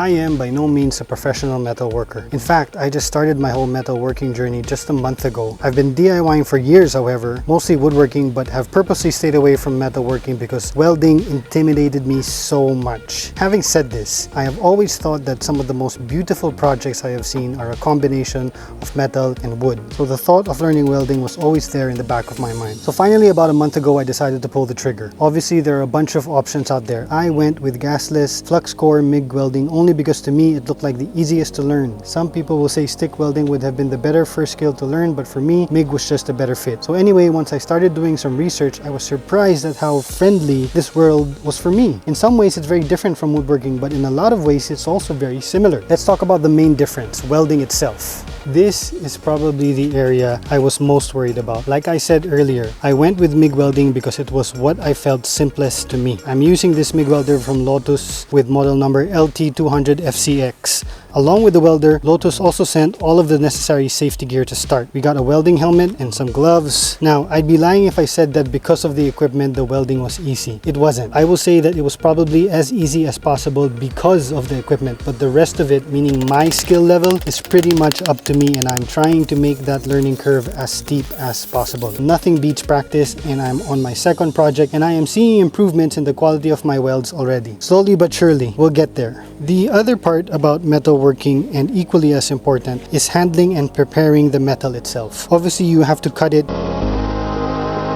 I am by no means a professional metal worker. In fact, I just started my whole metalworking journey just a month ago. I've been DIYing for years, however, mostly woodworking, but have purposely stayed away from metalworking because welding intimidated me so much. Having said this, I have always thought that some of the most beautiful projects I have seen are a combination of metal and wood. So the thought of learning welding was always there in the back of my mind. So finally, about a month ago, I decided to pull the trigger. Obviously, there are a bunch of options out there. I went with gasless, flux core MIG welding only because to me it looked like the easiest to learn. Some people will say stick welding would have been the better first skill to learn, but for me, MIG was just a better fit. So anyway, once I started doing some research, I was surprised at how friendly this world was for me. In some ways, it's very different from woodworking, but in a lot of ways, it's also very similar. Let's talk about the main difference, welding itself. This is probably the area I was most worried about. Like I said earlier, I went with MIG welding because it was what I felt simplest to me. I'm using this MIG welder from Lotus with model number LT200FCX. Along with the welder, Lotus also sent all of the necessary safety gear to start. We got a welding helmet and some gloves. Now, I'd be lying if I said that because of the equipment, the welding was easy. It wasn't. I will say that it was probably as easy as possible because of the equipment, but the rest of it, meaning my skill level, is pretty much up to me, and I'm trying to make that learning curve as steep as possible. Nothing beats practice, and I'm on my second project, and I am seeing improvements in the quality of my welds already. Slowly but surely, we'll get there. The other part about metalworking, and equally as important, is handling and preparing the metal itself. Obviously, you have to cut it,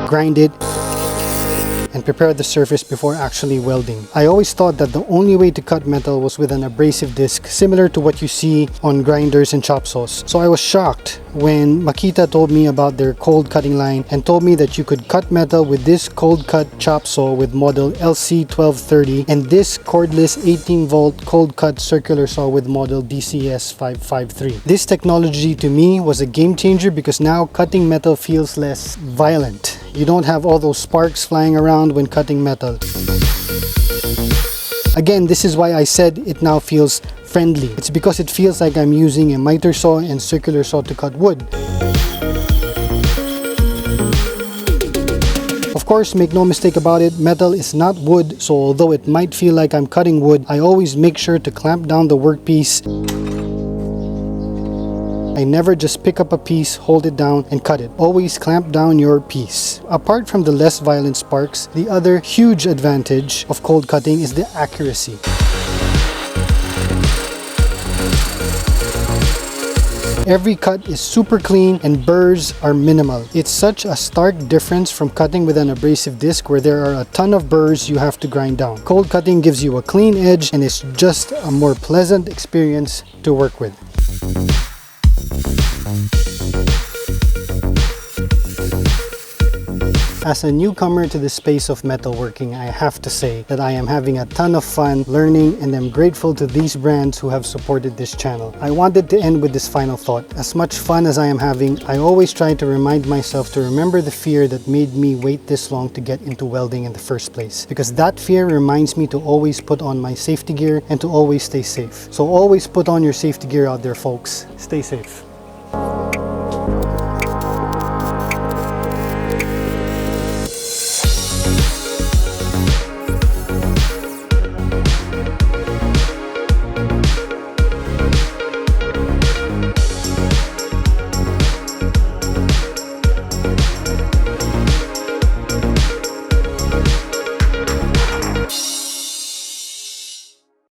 grind it, and prepare the surface before actually welding. I always thought that the only way to cut metal was with an abrasive disc, similar to what you see on grinders and chop saws. So I was shocked when Makita told me about their cold cutting line and told me that you could cut metal with this cold cut chop saw with model LC1230 and this cordless 18-volt cold cut circular saw with model DCS553. This technology to me was a game changer because now cutting metal feels less violent. You don't have all those sparks flying around when cutting metal. Again, this is why I said it now feels friendly. It's because it feels like I'm using a miter saw and circular saw to cut wood. Of course, make no mistake about it, metal is not wood, so although it might feel like I'm cutting wood, I always make sure to clamp down the workpiece. I never just pick up a piece, hold it down, and cut it. Always clamp down your piece. Apart from the less violent sparks, the other huge advantage of cold cutting is the accuracy. Every cut is super clean and burrs are minimal. It's such a stark difference from cutting with an abrasive disc where there are a ton of burrs you have to grind down. Cold cutting gives you a clean edge and it's just a more pleasant experience to work with. As a newcomer to the space of metalworking, I have to say that I am having a ton of fun learning and I'm grateful to these brands who have supported this channel. I wanted to end with this final thought. As much fun as I am having, I always try to remind myself to remember the fear that made me wait this long to get into welding in the first place. Because that fear reminds me to always put on my safety gear and to always stay safe. So always put on your safety gear out there, folks. Stay safe.